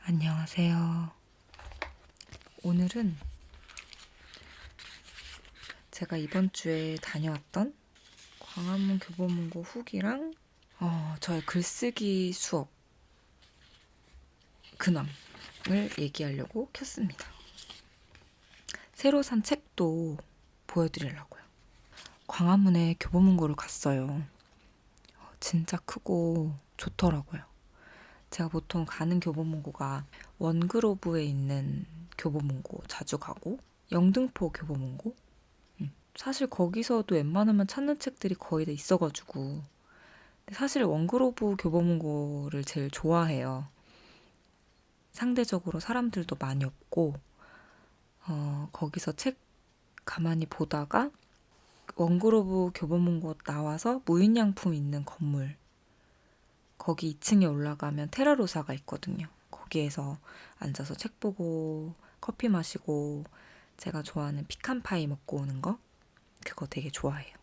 안녕하세요. 오늘은 제가 이번 주에 다녀왔던 광화문 교보문고 후기랑 저의 글쓰기 수업 근황을 얘기하려고 켰습니다. 새로 산 책도 보여드리려고요. 광화문에 교보문고를 갔어요. 진짜 크고 좋더라고요. 제가 보통 가는 교보문고가 원그로브에 있는 교보문고 자주 가고 영등포 교보문고 사실 거기서도 웬만하면 찾는 책들이 거의 다 있어가지고 사실 원그로브 교보문고를 제일 좋아해요. 상대적으로 사람들도 많이 없고 거기서 책 가만히 보다가 원그로브 교보문고 나와서 무인양품 있는 건물 거기 2층에 올라가면 테라로사가 있거든요. 거기에서 앉아서 책 보고 커피 마시고 제가 좋아하는 피칸파이 먹고 오는 거 그거 되게 좋아해요.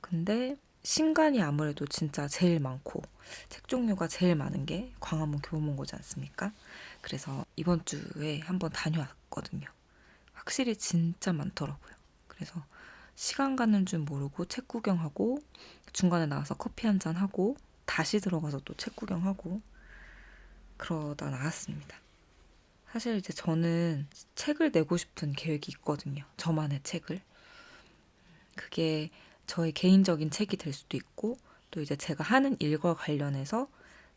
근데 신간이 아무래도 진짜 제일 많고 책 종류가 제일 많은 게 광화문 교보문고지 않습니까? 그래서 이번 주에 한번 다녀왔거든요. 확실히 진짜 많더라고요. 그래서 시간 가는 줄 모르고 책 구경하고 중간에 나와서 커피 한잔 하고 다시 들어가서 또 책 구경하고 그러다 나왔습니다. 사실 이제 저는 책을 내고 싶은 계획이 있거든요. 저만의 책을. 그게 저의 개인적인 책이 될 수도 있고 또 이제 제가 하는 일과 관련해서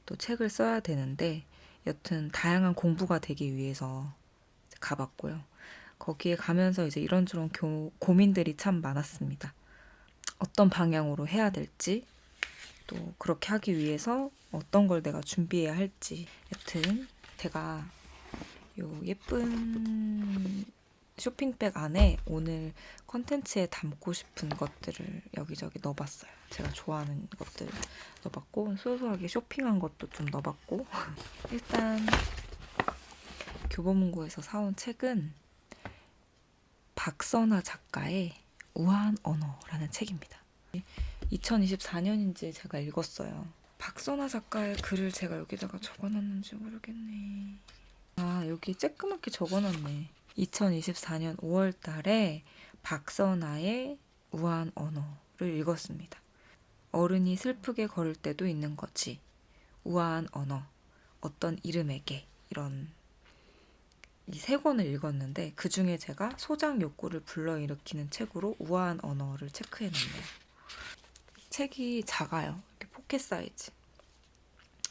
또 책을 써야 되는데 여튼 다양한 공부가 되기 위해서 가봤고요. 거기에 가면서 이제 이런저런 고민들이 참 많았습니다. 어떤 방향으로 해야 될지 또 그렇게 하기 위해서 어떤 걸 내가 준비해야 할지 여튼 제가 요 예쁜 쇼핑백 안에 오늘 컨텐츠에 담고 싶은 것들을 여기저기 넣어봤어요. 제가 좋아하는 것들 넣어봤고 소소하게 쇼핑한 것도 좀 넣어봤고 일단 교보문고에서 사온 책은 박선아 작가의 우아한 언어라는 책입니다. 2024년인지 제가 읽었어요. 박선아 작가의 글을 제가 여기다가 적어놨는지 모르겠네. 아, 여기 쬐끄맣게 적어놨네. 2024년 5월 달에 박선아의 우아한 언어를 읽었습니다. 어른이 슬프게 걸을 때도 있는 거지. 우아한 언어. 어떤 이름에게. 이런 이 세 권을 읽었는데 그 중에 제가 소장 욕구를 불러일으키는 책으로 우아한 언어를 체크해놨네요. 책이 작아요. 이렇게 포켓 사이즈.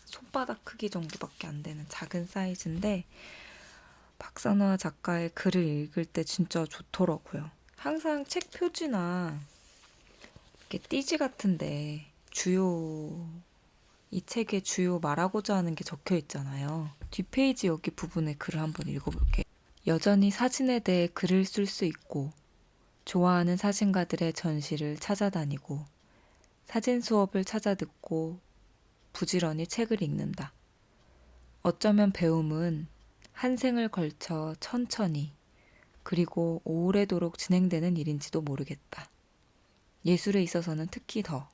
손바닥 크기 정도밖에 안 되는 작은 사이즈인데 박선화 작가의 글을 읽을 때 진짜 좋더라고요. 항상 책 표지나 이렇게 띠지 같은데 이 책의 주요 말하고자 하는 게 적혀 있잖아요. 뒷페이지 여기 부분에 글을 한번 읽어볼게요. 여전히 사진에 대해 글을 쓸 수 있고 좋아하는 사진가들의 전시를 찾아다니고 사진 수업을 찾아 듣고 부지런히 책을 읽는다. 어쩌면 배움은 한 생을 걸쳐 천천히 그리고 오래도록 진행되는 일인지도 모르겠다. 예술에 있어서는 특히 더.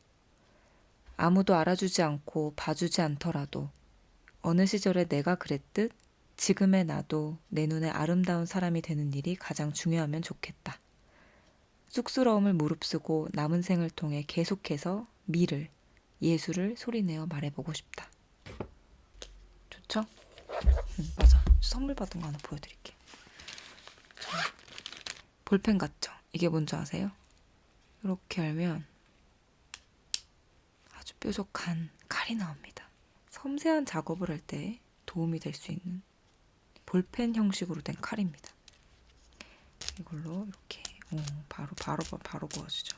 아무도 알아주지 않고 봐주지 않더라도 어느 시절에 내가 그랬듯 지금의 나도 내 눈에 아름다운 사람이 되는 일이 가장 중요하면 좋겠다. 쑥스러움을 무릅쓰고 남은 생을 통해 계속해서 미를, 예술을 소리내어 말해보고 싶다. 좋죠? 맞아. 선물 받은 거 하나 보여드릴게요. 볼펜 같죠? 이게 뭔지 아세요? 이렇게 하면 아주 뾰족한 칼이 나옵니다. 섬세한 작업을 할 때 도움이 될 수 있는 볼펜 형식으로 된 칼입니다. 이걸로 이렇게 바로 보여주죠.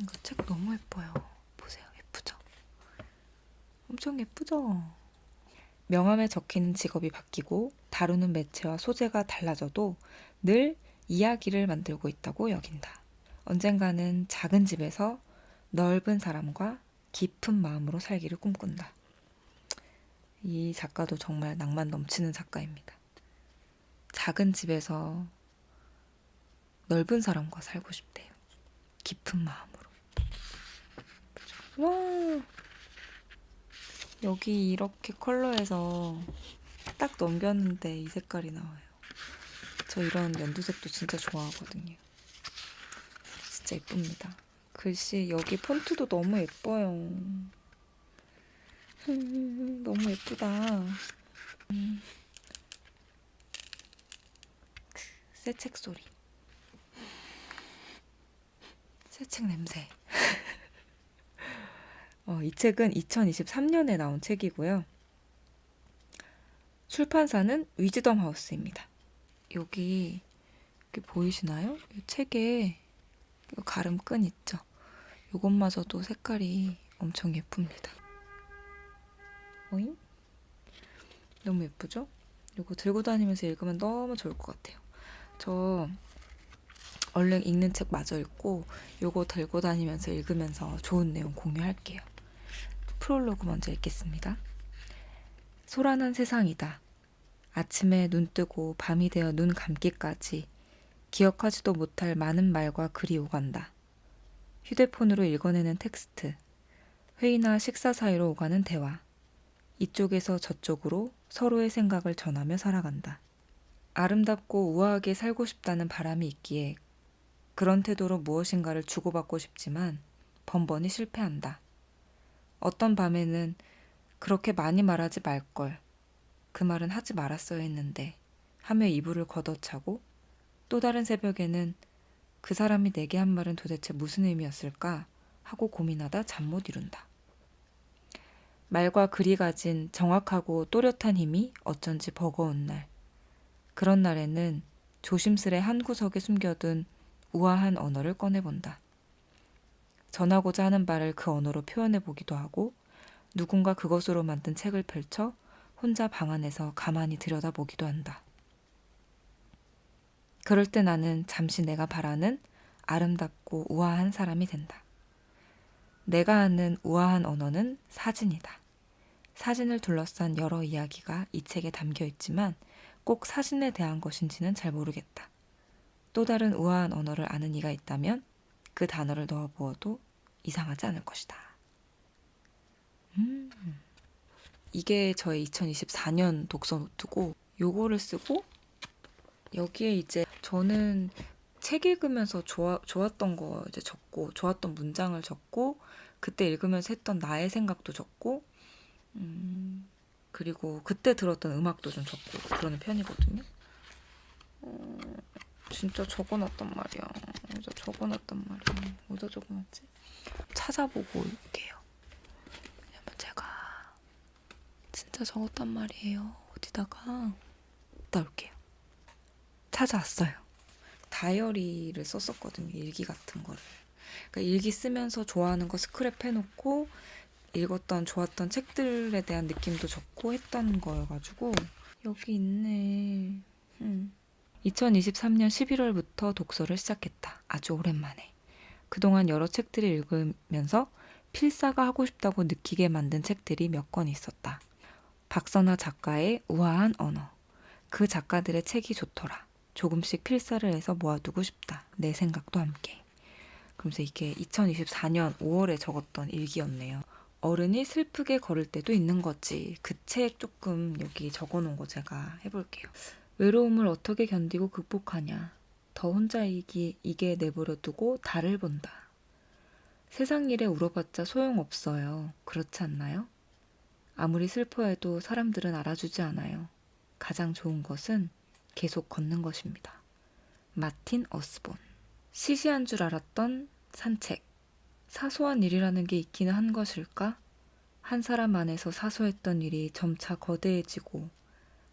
이거 책 너무 예뻐요. 보세요. 예쁘죠? 엄청 예쁘죠? 명함에 적히는 직업이 바뀌고 다루는 매체와 소재가 달라져도 늘 이야기를 만들고 있다고 여긴다. 언젠가는 작은 집에서 넓은 사람과 깊은 마음으로 살기를 꿈꾼다. 이 작가도 정말 낭만 넘치는 작가입니다. 작은 집에서 넓은 사람과 살고 싶대요. 깊은 마음으로. 와, 여기 이렇게 컬러에서 딱 넘겼는데 이 색깔이 나와요. 저 이런 연두색도 진짜 좋아하거든요. 진짜 예쁩니다. 글씨 여기 폰트도 너무 예뻐요. 너무 예쁘다. 새 책 소리. 새 책 냄새. 이 책은 2023년에 나온 책이고요. 출판사는 위즈덤 하우스입니다. 여기 보이시나요? 이 책에 가름끈 있죠? 이것마저도 색깔이 엄청 예쁩니다. 어잉? 너무 예쁘죠? 이거 들고 다니면서 읽으면 너무 좋을 것 같아요. 저 얼른 읽는 책 마저 읽고 요거 들고 다니면서 읽으면서 좋은 내용 공유할게요. 프롤로그 먼저 읽겠습니다. 소란한 세상이다. 아침에 눈 뜨고 밤이 되어 눈 감기까지 기억하지도 못할 많은 말과 글이 오간다. 휴대폰으로 읽어내는 텍스트, 회의나 식사 사이로 오가는 대화, 이쪽에서 저쪽으로 서로의 생각을 전하며 살아간다. 아름답고 우아하게 살고 싶다는 바람이 있기에 그런 태도로 무엇인가를 주고받고 싶지만 번번이 실패한다. 어떤 밤에는 그렇게 많이 말하지 말걸, 그 말은 하지 말았어야 했는데 하며 이불을 걷어차고 또 다른 새벽에는 그 사람이 내게 한 말은 도대체 무슨 의미였을까 하고 고민하다 잠 못 이룬다. 말과 글이 가진 정확하고 또렷한 힘이 어쩐지 버거운 날. 그런 날에는 조심스레 한 구석에 숨겨둔 우아한 언어를 꺼내본다. 전하고자 하는 바를 그 언어로 표현해보기도 하고 누군가 그것으로 만든 책을 펼쳐 혼자 방 안에서 가만히 들여다보기도 한다. 그럴 때 나는 잠시 내가 바라는 아름답고 우아한 사람이 된다. 내가 아는 우아한 언어는 사진이다. 사진을 둘러싼 여러 이야기가 이 책에 담겨 있지만 꼭 사진에 대한 것인지는 잘 모르겠다. 또 다른 우아한 언어를 아는 이가 있다면 그 단어를 넣어보아도 이상하지 않을 것이다. 이게 저의 2024년 독서 노트고 요거를 쓰고 여기에 이제 저는 책 읽으면서 좋았던 거 이제 적고 좋았던 문장을 적고 그때 읽으면서 했던 나의 생각도 적고 그리고 그때 들었던 음악도 좀 적고 그러는 편이거든요. 진짜 적어놨단 말이야. 어디다 적어놨단 말이야. 어디다 적어놨지? 찾아보고 올게요. 왜냐면 제가 진짜 적었단 말이에요. 어디다가 올게요. 찾아왔어요. 다이어리를 썼었거든요. 일기 같은 거를. 그러니까 일기 쓰면서 좋아하는 거 스크랩 해놓고 읽었던 좋았던 책들에 대한 느낌도 적고 했던 거여가지고 여기 있네. 2023년 11월부터 독서를 시작했다. 아주 오랜만에. 그동안 여러 책들을 읽으면서 필사가 하고 싶다고 느끼게 만든 책들이 몇 권 있었다. 박선아 작가의 우아한 언어. 그 작가들의 책이 좋더라. 조금씩 필사를 해서 모아두고 싶다. 내 생각도 함께. 그러면서 이게 2024년 5월에 적었던 일기였네요. 어른이 슬프게 걸을 때도 있는 거지. 그 책 조금 여기 적어놓은 거 제가 해볼게요. 외로움을 어떻게 견디고 극복하냐. 더 혼자이게 내버려 두고 달을 본다. 세상 일에 울어봤자 소용없어요. 그렇지 않나요? 아무리 슬퍼해도 사람들은 알아주지 않아요. 가장 좋은 것은 계속 걷는 것입니다. 마틴 어스본. 시시한 줄 알았던 산책. 사소한 일이라는 게 있기는 한 것일까? 한 사람 안에서 사소했던 일이 점차 거대해지고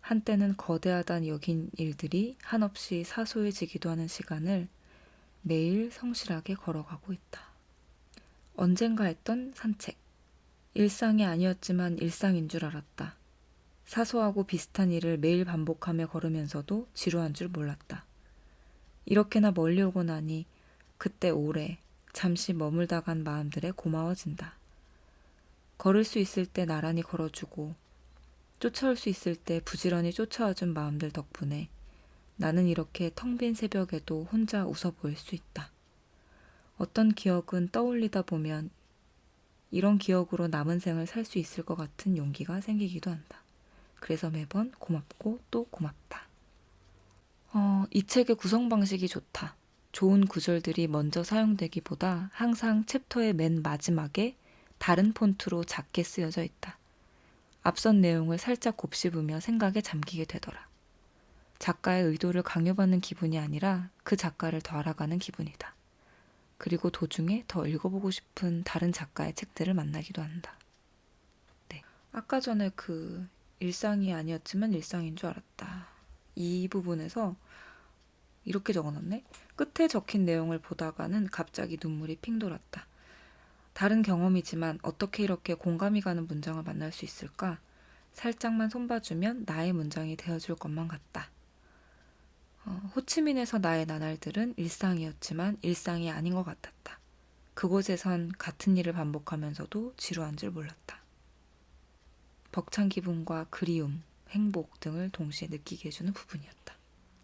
한때는 거대하단 여긴 일들이 한없이 사소해지기도 하는 시간을 매일 성실하게 걸어가고 있다. 언젠가 했던 산책. 일상이 아니었지만 일상인 줄 알았다. 사소하고 비슷한 일을 매일 반복하며 걸으면서도 지루한 줄 몰랐다. 이렇게나 멀리 오고 나니 그때 오래 잠시 머물다 간 마음들에 고마워진다. 걸을 수 있을 때 나란히 걸어주고 쫓아올 수 있을 때 부지런히 쫓아와준 마음들 덕분에 나는 이렇게 텅 빈 새벽에도 혼자 웃어 보일 수 있다. 어떤 기억은 떠올리다 보면 이런 기억으로 남은 생을 살 수 있을 것 같은 용기가 생기기도 한다. 그래서 매번 고맙고 또 고맙다. 이 책의 구성 방식이 좋다. 좋은 구절들이 먼저 사용되기보다 항상 챕터의 맨 마지막에 다른 폰트로 작게 쓰여져 있다. 앞선 내용을 살짝 곱씹으며 생각에 잠기게 되더라. 작가의 의도를 강요받는 기분이 아니라 그 작가를 더 알아가는 기분이다. 그리고 도중에 더 읽어보고 싶은 다른 작가의 책들을 만나기도 한다. 네. 아까 전에 그 일상이 아니었지만 일상인 줄 알았다. 이 부분에서 이렇게 적어놨네. 끝에 적힌 내용을 보다가는 갑자기 눈물이 핑 돌았다. 다른 경험이지만 어떻게 이렇게 공감이 가는 문장을 만날 수 있을까? 살짝만 손봐주면 나의 문장이 되어줄 것만 같다. 호치민에서 나의 나날들은 일상이었지만 일상이 아닌 것 같았다. 그곳에선 같은 일을 반복하면서도 지루한 줄 몰랐다. 벅찬 기분과 그리움, 행복 등을 동시에 느끼게 해주는 부분이었다.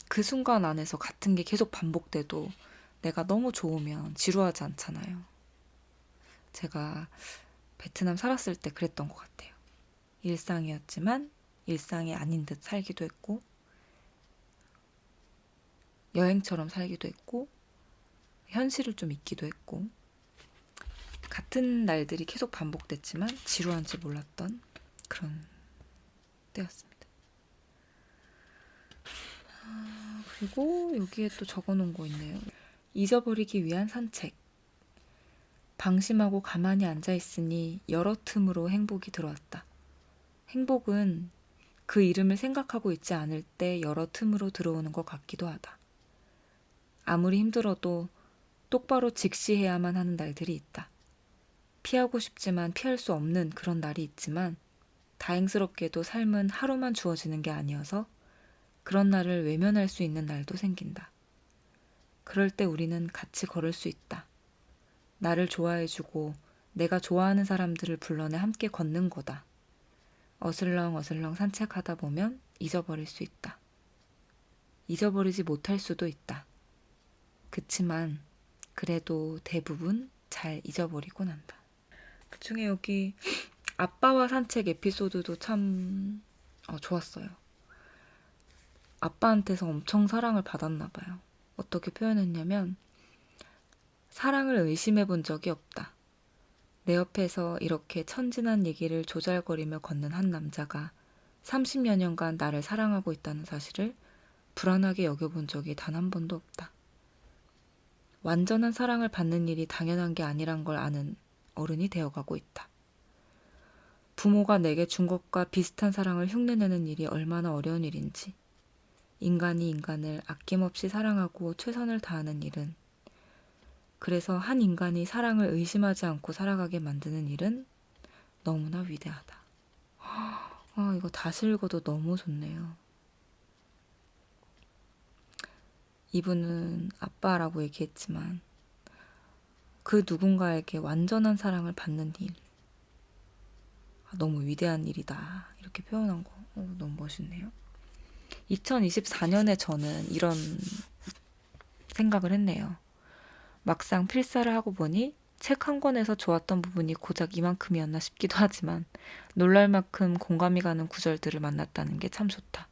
그 순간 안에서 같은 게 계속 반복돼도 내가 너무 좋으면 지루하지 않잖아요. 제가 베트남 살았을 때 그랬던 것 같아요. 일상이었지만 일상이 아닌 듯 살기도 했고 여행처럼 살기도 했고 현실을 좀 잊기도 했고 같은 날들이 계속 반복됐지만 지루한지 몰랐던 그런 때였습니다. 그리고 여기에 또 적어놓은 거 있네요. 잊어버리기 위한 산책. 방심하고 가만히 앉아있으니 여러 틈으로 행복이 들어왔다. 행복은 그 이름을 생각하고 있지 않을 때 여러 틈으로 들어오는 것 같기도 하다. 아무리 힘들어도 똑바로 직시해야만 하는 날들이 있다. 피하고 싶지만 피할 수 없는 그런 날이 있지만 다행스럽게도 삶은 하루만 주어지는 게 아니어서 그런 날을 외면할 수 있는 날도 생긴다. 그럴 때 우리는 같이 걸을 수 있다. 나를 좋아해주고 내가 좋아하는 사람들을 불러내 함께 걷는 거다. 어슬렁어슬렁 산책하다 보면 잊어버릴 수 있다. 잊어버리지 못할 수도 있다. 그치만 그래도 대부분 잘 잊어버리곤 한다. 그중에 여기 아빠와 산책 에피소드도 참 좋았어요. 아빠한테서 엄청 사랑을 받았나 봐요. 어떻게 표현했냐면 사랑을 의심해 본 적이 없다. 내 옆에서 이렇게 천진한 얘기를 조잘거리며 걷는 한 남자가 30여 년간 나를 사랑하고 있다는 사실을 불안하게 여겨본 적이 단 한 번도 없다. 완전한 사랑을 받는 일이 당연한 게 아니란 걸 아는 어른이 되어가고 있다. 부모가 내게 준 것과 비슷한 사랑을 흉내내는 일이 얼마나 어려운 일인지, 인간이 인간을 아낌없이 사랑하고 최선을 다하는 일은, 그래서 한 인간이 사랑을 의심하지 않고 살아가게 만드는 일은 너무나 위대하다. 이거 다시 읽어도 너무 좋네요. 이분은 아빠라고 얘기했지만 그 누군가에게 완전한 사랑을 받는 일, 너무 위대한 일이다 이렇게 표현한 거 너무 멋있네요. 2024년에 저는 이런 생각을 했네요. 막상 필사를 하고 보니 책 한 권에서 좋았던 부분이 고작 이만큼이었나 싶기도 하지만 놀랄 만큼 공감이 가는 구절들을 만났다는 게 참 좋다.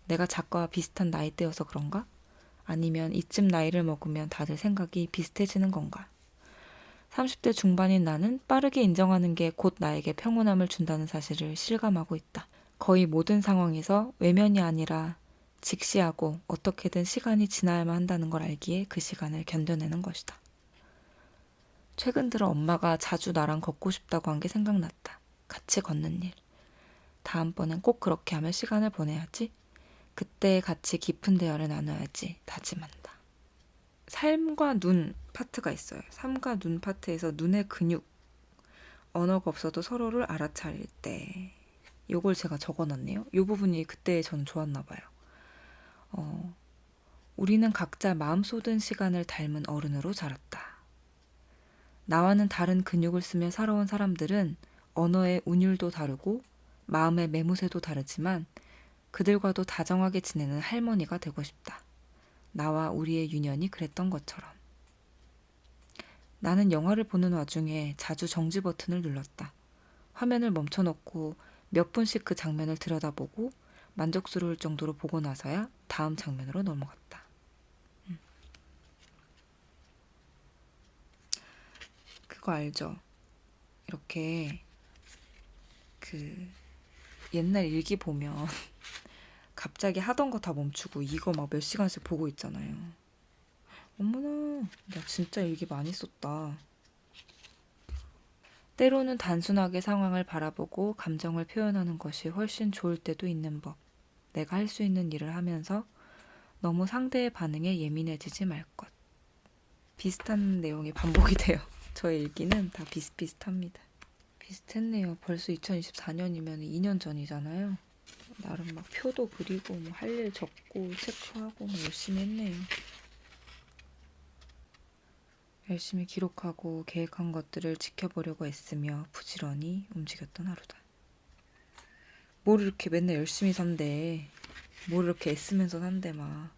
내가 작가와 비슷한 나이대여서 그런가? 아니면 이쯤 나이를 먹으면 다들 생각이 비슷해지는 건가? 30대 중반인 나는 빠르게 인정하는 게 곧 나에게 평온함을 준다는 사실을 실감하고 있다. 거의 모든 상황에서 외면이 아니라 직시하고 어떻게든 시간이 지나야만 한다는 걸 알기에 그 시간을 견뎌내는 것이다. 최근 들어 엄마가 자주 나랑 걷고 싶다고 한 게 생각났다. 같이 걷는 일. 다음번엔 꼭 그렇게 하며 시간을 보내야지. 그때 같이 깊은 대화를 나눠야지 다짐한다. 삶과 눈 파트가 있어요. 삶과 눈 파트에서 눈의 근육, 언어가 없어도 서로를 알아차릴 때 요걸 제가 적어놨네요. 요 부분이 그때 저는 좋았나 봐요. 우리는 각자 마음 쏟은 시간을 닮은 어른으로 자랐다. 나와는 다른 근육을 쓰며 살아온 사람들은 언어의 운율도 다르고 마음의 매무새도 다르지만 그들과도 다정하게 지내는 할머니가 되고 싶다. 나와 우리의 유년이 그랬던 것처럼. 나는 영화를 보는 와중에 자주 정지 버튼을 눌렀다. 화면을 멈춰놓고 몇 분씩 그 장면을 들여다보고 만족스러울 정도로 보고 나서야 다음 장면으로 넘어갔다. 그거 알죠? 이렇게 그 옛날 일기 보면 갑자기 하던 거 다 멈추고 이거 막 몇 시간씩 보고 있잖아요. 어머나, 나 진짜 일기 많이 썼다. 때로는 단순하게 상황을 바라보고 감정을 표현하는 것이 훨씬 좋을 때도 있는 법. 내가 할 수 있는 일을 하면서 너무 상대의 반응에 예민해지지 말 것. 비슷한 내용이 반복이 돼요. 저의 일기는 다 비슷비슷합니다. 비슷했네요. 벌써 2024년이면 2년 전이잖아요. 나름 막 표도 그리고 뭐 할 일 적고 체크하고 뭐 열심히 했네요. 열심히 기록하고 계획한 것들을 지켜보려고 애쓰며 부지런히 움직였던 하루다. 뭘 이렇게 맨날 열심히 산대. 뭘 이렇게 애쓰면서 산대 막.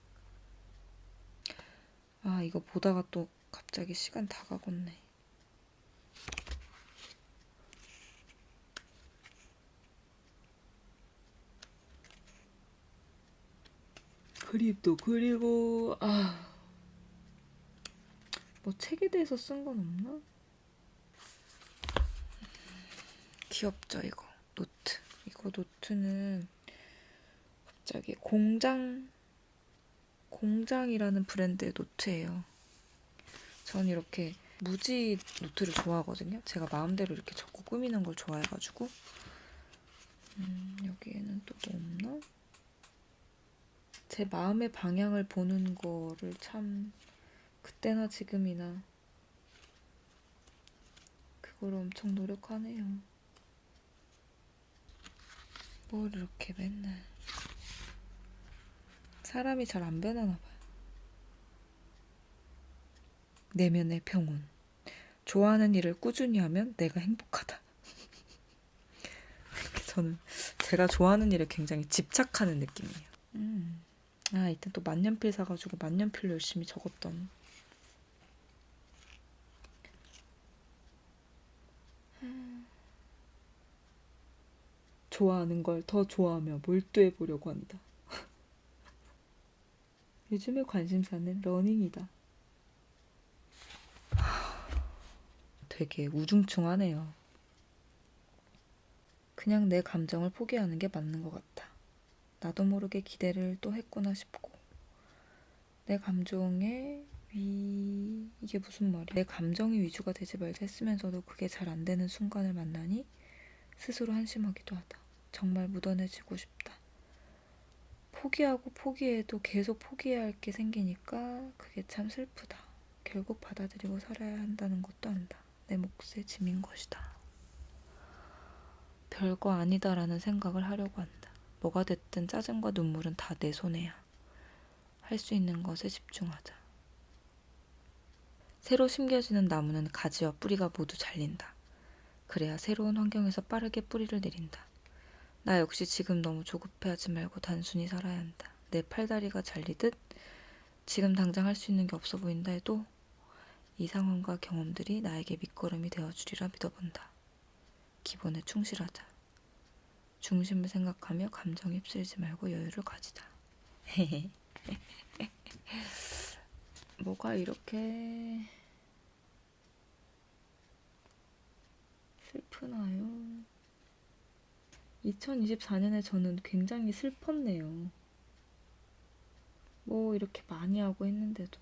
아, 이거 보다가 또 갑자기 시간 다 가겠네. 그림도 그리고 뭐 책에 대해서 쓴 건 없나? 귀엽죠 이거 노트. 이거 노트는 갑자기 공장이라는 브랜드의 노트예요. 전 이렇게 무지 노트를 좋아하거든요. 제가 마음대로 이렇게 적고 꾸미는 걸 좋아해가지고. 여기에는 또 뭐 없나? 제 마음의 방향을 보는 거를 참 그때나 지금이나 그걸 엄청 노력하네요. 뭘 이렇게 맨날. 사람이 잘 안 변하나 봐요. 내면의 평온. 좋아하는 일을 꾸준히 하면 내가 행복하다. 저는 제가 좋아하는 일에 굉장히 집착하는 느낌이에요. 이때 또 만년필 사가지고 만년필로 열심히 적었던. 좋아하는 걸 더 좋아하며 몰두해 보려고 한다. 요즘의 관심사는 러닝이다. 되게 우중충하네요. 그냥 내 감정을 포기하는 게 맞는 것 같아. 나도 모르게 기대를 또 했구나 싶고. 내 감정에 이게 무슨 말이야? 내 감정이 위주가 되지 말자 했으면서도 그게 잘 안 되는 순간을 만나니 스스로 한심하기도 하다. 정말 묻어내지고 싶다. 포기하고 포기해도 계속 포기해야 할 게 생기니까 그게 참 슬프다. 결국 받아들이고 살아야 한다는 것도 안다. 내 몫의 짐인 것이다. 별거 아니다라는 생각을 하려고 한다. 뭐가 됐든 짜증과 눈물은 다 내 손해야. 할 수 있는 것에 집중하자. 새로 심겨지는 나무는 가지와 뿌리가 모두 잘린다. 그래야 새로운 환경에서 빠르게 뿌리를 내린다. 나 역시 지금 너무 조급해하지 말고 단순히 살아야 한다. 내 팔다리가 잘리듯 지금 당장 할 수 있는 게 없어 보인다 해도 이 상황과 경험들이 나에게 밑거름이 되어주리라 믿어본다. 기본에 충실하자. 중심을 생각하며 감정에 휩쓸리지 말고 여유를 가지자. 뭐가 이렇게 슬프나요? 2024년에 저는 굉장히 슬펐네요. 뭐 이렇게 많이 하고 했는데도.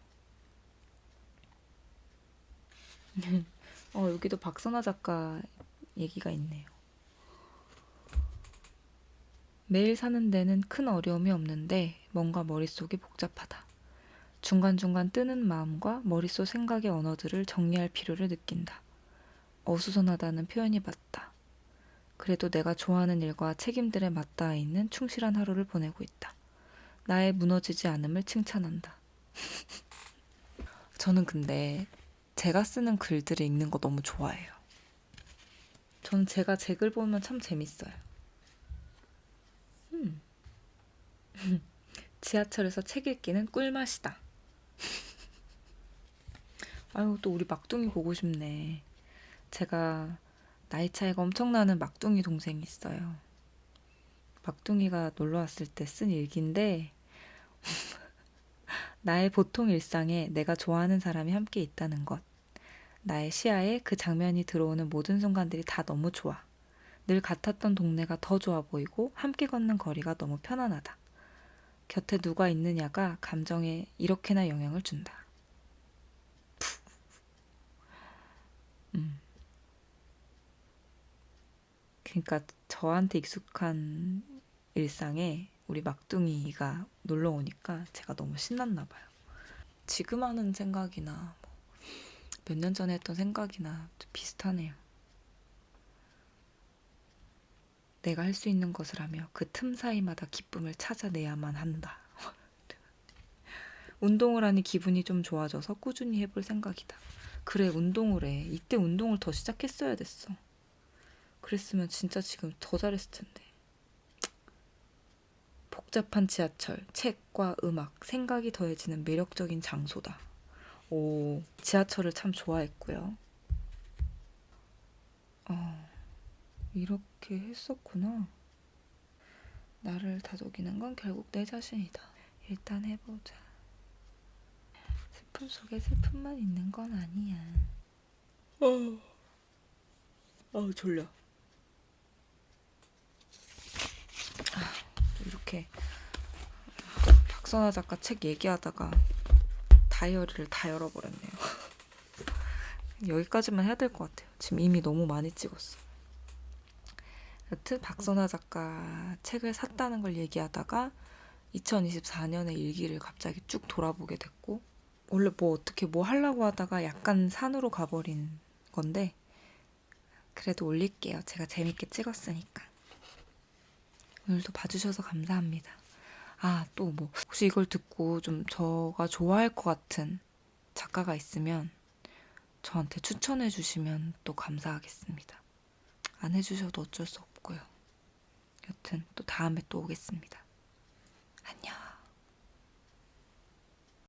여기도 박선아 작가 얘기가 있네요. 매일 사는 데는 큰 어려움이 없는데 뭔가 머릿속이 복잡하다. 중간중간 뜨는 마음과 머릿속 생각의 언어들을 정리할 필요를 느낀다. 어수선하다는 표현이 맞다. 그래도 내가 좋아하는 일과 책임들에 맞닿아 있는 충실한 하루를 보내고 있다. 나의 무너지지 않음을 칭찬한다. 저는 근데 제가 쓰는 글들을 읽는 거 너무 좋아해요. 저는 제가 제 글 보면 참 재밌어요. 지하철에서 책 읽기는 꿀맛이다. 아유, 또 우리 막둥이 보고 싶네. 제가 나이 차이가 엄청 나는 막둥이 동생이 있어요. 막둥이가 놀러 왔을 때 쓴 일기인데, 나의 보통 일상에 내가 좋아하는 사람이 함께 있다는 것. 나의 시야에 그 장면이 들어오는 모든 순간들이 다 너무 좋아. 늘 같았던 동네가 더 좋아 보이고 함께 걷는 거리가 너무 편안하다. 곁에 누가 있느냐가 감정에 이렇게나 영향을 준다. 음. 그러니까 저한테 익숙한 일상에 우리 막둥이가 놀러 오니까 제가 너무 신났나 봐요. 지금 하는 생각이나 몇 년 전에 했던 생각이나 좀 비슷하네요. 내가 할 수 있는 것을 하며 그 틈 사이마다 기쁨을 찾아내야만 한다. 운동을 하니 기분이 좀 좋아져서 꾸준히 해볼 생각이다. 그래, 운동을 해. 이때 운동을 더 시작했어야 됐어. 그랬으면 진짜 지금 더 잘했을 텐데. 복잡한 지하철, 책과 음악, 생각이 더해지는 매력적인 장소다. 오, 지하철을 참 좋아했고요. 이렇게 했었구나. 나를 다독이는 건 결국 내 자신이다. 일단 해보자. 슬픔 속에 슬픔만 있는 건 아니야. 졸려. 이렇게 박선아 작가 책 얘기하다가 다이어리를 다 열어버렸네요. 여기까지만 해야 될 것 같아요. 지금 이미 너무 많이 찍었어. 여튼 박선아 작가 책을 샀다는 걸 얘기하다가 2024년의 일기를 갑자기 쭉 돌아보게 됐고, 원래 뭐 어떻게 뭐 하려고 하다가 약간 산으로 가버린 건데 그래도 올릴게요. 제가 재밌게 찍었으니까. 오늘도 봐주셔서 감사합니다. 아, 또 뭐 혹시 이걸 듣고 좀 저가 좋아할 것 같은 작가가 있으면 저한테 추천해 주시면 또 감사하겠습니다. 안 해주셔도 어쩔 수 없고요. 여튼 또 다음에 또 오겠습니다.